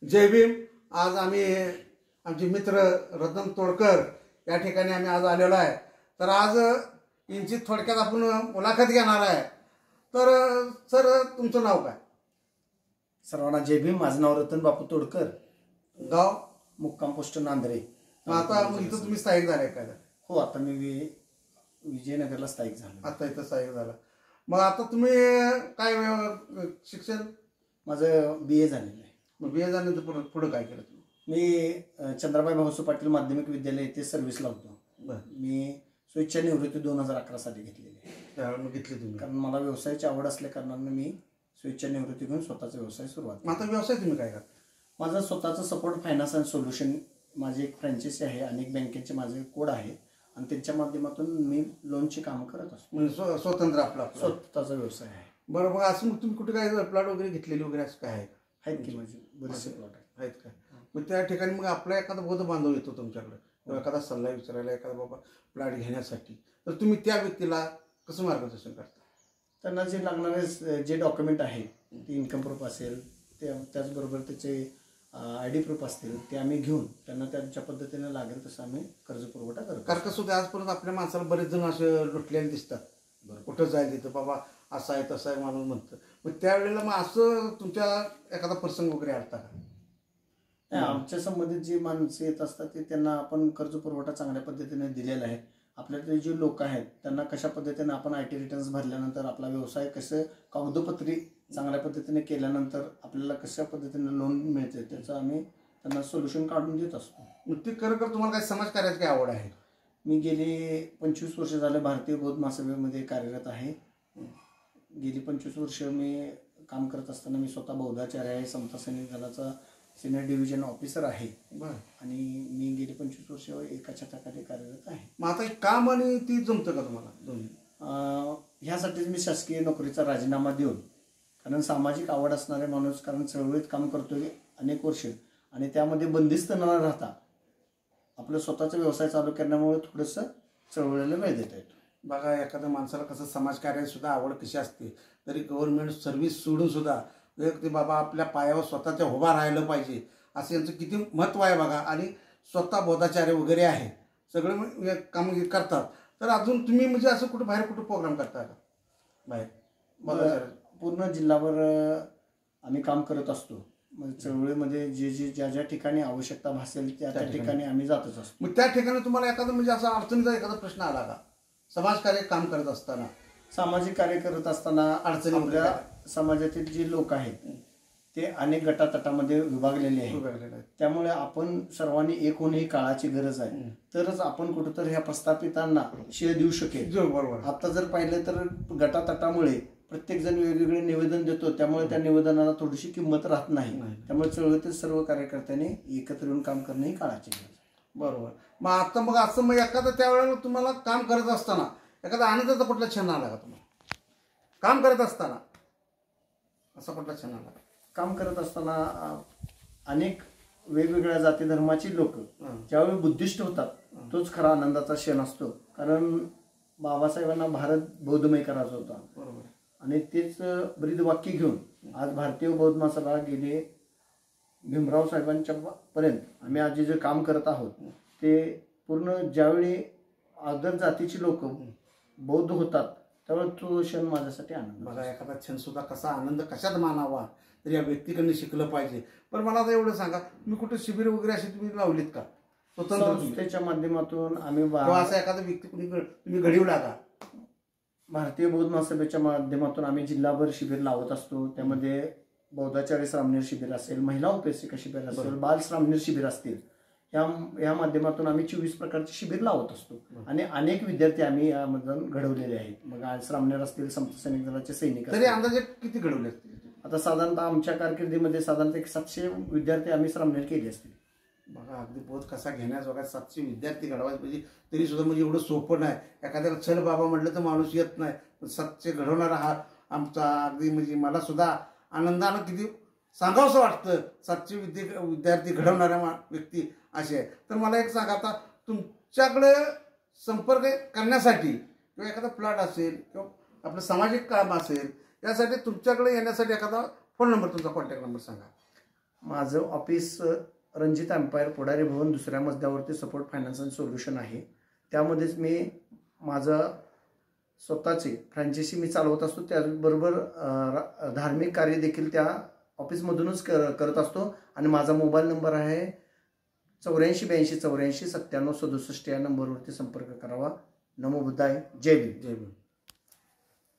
जय भीम। आज आम्ही आमचे मित्र रतन तोडकर या ठिकाणी आम्ही आज आलेलो आहे। तर आज यांची थोडक्यात आपण मुलाखत घेणार आहे। तर सर तुमचं नाव काय? सर्वांना जय भीम। माझं नाव रतन बापू तोडकर, गाव मुक्काम पोस्ट नांदरे। आता इथं तुम्ही स्थायिक झालाय का? हो, आता मी विजयनगरला स्थायिक झालो। आता इथं स्थायिक झाला। मग आता तुम्ही काय शिक्षण? माझं BA झालेलं आहे। मग BA झाल्यानंतर पुढे काय केलं तुम्ही? मी चंद्राबाई भाऊसू पाटील माध्यमिक विद्यालय येथे सर्व्हिसला होतो। मी स्वेच्छा निवृत्ती 2011 साली घेतलेली आहे। घेतली तुम्ही? कारण मला व्यवसायाची आवड असल्या कारणाने मी स्वेच्छा निवृत्ती घेऊन स्वतःचा व्यवसाय सुरुवात केला। आता व्यवसाय तुम्ही काय करता? माझा स्वतःचा सपोर्ट फायनान्स अँड सोल्युशन माझी एक फ्रँचायसी आहे। अनेक बँकेचे माझे कोड आहे आणि त्यांच्या माध्यमातून मी लोनची कामं करत असतो। म्हणजे स्वतंत्र आपला स्वतःचा व्यवसाय आहे। बरं, मग असं मग तुम्ही कुठे काय प्लॉट वगैरे घेतलेली वगैरे असं काय आहे? आहेत की माझे बरेचसे प्लॉट आहेत काय? मग त्या ठिकाणी मग आपला एखादा बोध बांधव येतो तुमच्याकडे किंवा एखादा सल्ला विचारायला, एखादा बाबा प्लॉट घेण्यासाठी, तर तुम्ही त्या व्यक्तीला कसं मार्गदर्शन करता? त्यांना जे लागणारे जे डॉक्युमेंट आहे, ते इन्कम प्रूफ असेल, ते त्याचबरोबर त्याचे ID प्रूफ असतील, ते आम्ही घेऊन त्यांना त्यांच्या पद्धतीने लागेल तसं आम्ही कर्ज पुरवठा करतो। कारण कसं होतं, आजपर्यंत आपल्या माणसाला बरेच जण असे लुटलेले दिसतात। कुठं जाईल तिथं बाबा असं आहे तसं आहे माणूस म्हणतं। मग त्यावेळेला मग असं तुमच्या एखादा प्रसंग वगैरे आलता का? नाही, आमच्या संबंधित जी माणसं येत असतात ते त्यांना आपण कर्ज पुरवठा चांगल्या पद्धतीने दिलेला आहे। आपल्याकडे जे लोक आहेत त्यांना कशा पद्धतीने आपण IT रिटर्न्स भरल्यानंतर आपला व्यवसाय कसं कागदोपत्री चांगल्या पद्धतीने केल्यानंतर आपल्याला कशा पद्धतीने लोन मिळते त्याचं आम्ही त्यांना सोल्युशन काढून देत असतो। मग ते खरं तुम्हाला काय समाजकार्याची काय आवड आहे? मी गेली 25 वर्ष झाले भारतीय बौद्ध महासभेमध्ये कार्यरत आहे। गेली 25 वर्ष मी काम करत असताना मी स्वतः बौद्धाचार्य आहे, समता सैनिक दलाचा सिनियर डिव्हिजन ऑफिसर आहे। आणि मी गेली 25 वर्ष एका छताखाली कार्यरत आहे। मग आता काम आणि ती जमतं का तुम्हाला दोन्ही? ह्यासाठीच मी शासकीय नोकरीचा राजीनामा देऊन, कारण सामाजिक आवड असणारे माणूस, कारण चळवळीत काम करतोय अनेक वर्ष आणि त्यामध्ये बंदिस्त न राहता आपलं स्वतःचा व्यवसाय चालू करण्यामुळे थोडंसं चळवळीला वेळ देता येतो। बघा, एखाद्या माणसाला कसं समाजकार्यात सुद्धा आवड कशी असते, तरी गव्हर्नमेंट सर्व्हिस सोडून सुद्धा ते बाबा आपल्या पायावर स्वतःच्या उभा राहिलं पाहिजे असं यांचं किती महत्त्व आहे बघा। आणि स्वतः बौद्धाचार्य वगैरे आहे, सगळे काम करतात। तर अजून तुम्ही म्हणजे असं कुठं बाहेर कुठं प्रोग्राम करता का बाहेर? पूर्ण जिल्हाभर आम्ही काम करत असतो। म्हणजे चळवळीमध्ये ज्या ज्या ठिकाणी आवश्यकता भासेल त्या ठिकाणी आम्ही जातच असतो। मग त्या ठिकाणी तुम्हाला एखादा म्हणजे असा अडचणीचा एखादा प्रश्न आला का समाजकार्य काम करत असताना? सामाजिक कार्य करत असताना अडचणी, आपल्या समाजातील जे लोक आहेत ते अनेक गटातटामध्ये विभागलेले आहेत, त्यामुळे आपण सर्वांनी एक होणे ही काळाची गरज आहे। तरच आपण कुठेतरी ह्या प्रस्थापितांना श्रेय देऊ शकेल। बरोबर। आता जर पाहिलं तर गटातटामुळे प्रत्येक जण वेगवेगळे निवेदन देतो, त्यामुळे त्या निवेदनाला थोडीशी किंमत राहत नाही। त्यामुळे चळवळीतील सर्व कार्यकर्त्यांनी एकत्र येऊन काम करणे ही काळाची गरज आहे। बरोबर। मग आता मग असं मग एखादा त्यावेळेला तुम्हाला काम करत असताना एखादा आनंदाचा कुठला क्षण आला का तुम्हाला? काम करत असताना असा कुठला क्षण आला? काम करत असताना अनेक वेगवेगळ्या जाती धर्माची लोक ज्यावेळी बुद्धिस्ट होतात तोच खरा आनंदाचा क्षण असतो। कारण बाबासाहेबांना भारत बौद्धमय करायचा होता, बरोबर, आणि तेच ब्रीद वाक्य घेऊन आज भारतीय बौद्ध महासभा गेले भीमराव साहेबांच्या पर्यंत आम्ही आज जे काम करत आहोत ते पूर्ण ज्यावेळी अदर जातीची लोक बौद्ध होतात त्यावेळी तो क्षण माझ्यासाठी आनंद। बघा, एखादा क्षण सुद्धा कसा आनंद कशात मानावा तर या व्यक्तीकडनं शिकलं पाहिजे। पण मला आता एवढं सांगा, तुम्ही कुठे शिबिर वगैरे अशी तुम्ही लावलीत का स्वतंत्र? संस्थेच्या माध्यमातून आम्ही असा एखादा व्यक्ती तुम्ही घडवला का? भारतीय बौद्ध महासभेच्या माध्यमातून आम्ही जिल्हाभर शिबिर लावत असतो। त्यामध्ये बौद्धाचार्य श्रामणेर शिबिर असेल, महिला उपस्थित शिबिर असेल, बाल श्रामणेर शिबिर असतील, या माध्यमातून आम्ही 24 प्रकारचे शिबिर लावत असतो आणि अनेक विद्यार्थी आम्ही यामधून घडवलेले आहेत। मग आज श्रामणेर असतील, समता सैनिक दलाचे सैनिक, तरी अंदाजे किती घडवले असतील? आता साधारणतः आमच्या कारकिर्दीमध्ये साधारणतः 700 विद्यार्थी आम्ही श्रामणेर केले असतील। बघा, अगदी बोध कसा घेण्याजोगा 700 विद्यार्थी घडवायचे म्हणजे तरी सुद्धा म्हणजे एवढं सोपं नाही। एखाद्याला चल बाबा म्हटलं तर माणूस येत नाही, 700 घडवणारा हा आमचा अगदी म्हणजे मला सुद्धा आनंदानं किती सांगावंसं वाटतं। 700 विद्यार्थी घडवणाऱ्या व्यक्ती असे आहे। तर मला एक सांगा, आता तुमच्याकडे संपर्क करण्यासाठी किंवा एखादा प्लॉट असेल किंवा आपलं सामाजिक काम असेल, यासाठी तुमच्याकडे येण्यासाठी एखादा फोन नंबर, तुमचा कॉन्टॅक्ट नंबर सांगा। माझं ऑफिस रणजित एम्पायर पुढारी भवन 2ऱ्या मजल्यावरती सपोर्ट फायनान्स अँड सोल्युशन आहे. त्यामध्येच मी माझं स्वतःचे फ्रँचायसी मी चालवत असतो. त्याचबरोबर धार्मिक कार्य देखील त्या ऑफिसमधूनच करत असतो. आणि माझा मोबाईल नंबर आहे 848284 9767 या नंबरवरती संपर्क करावा. नमो बुद्धाय. जय भीम. जय भीम.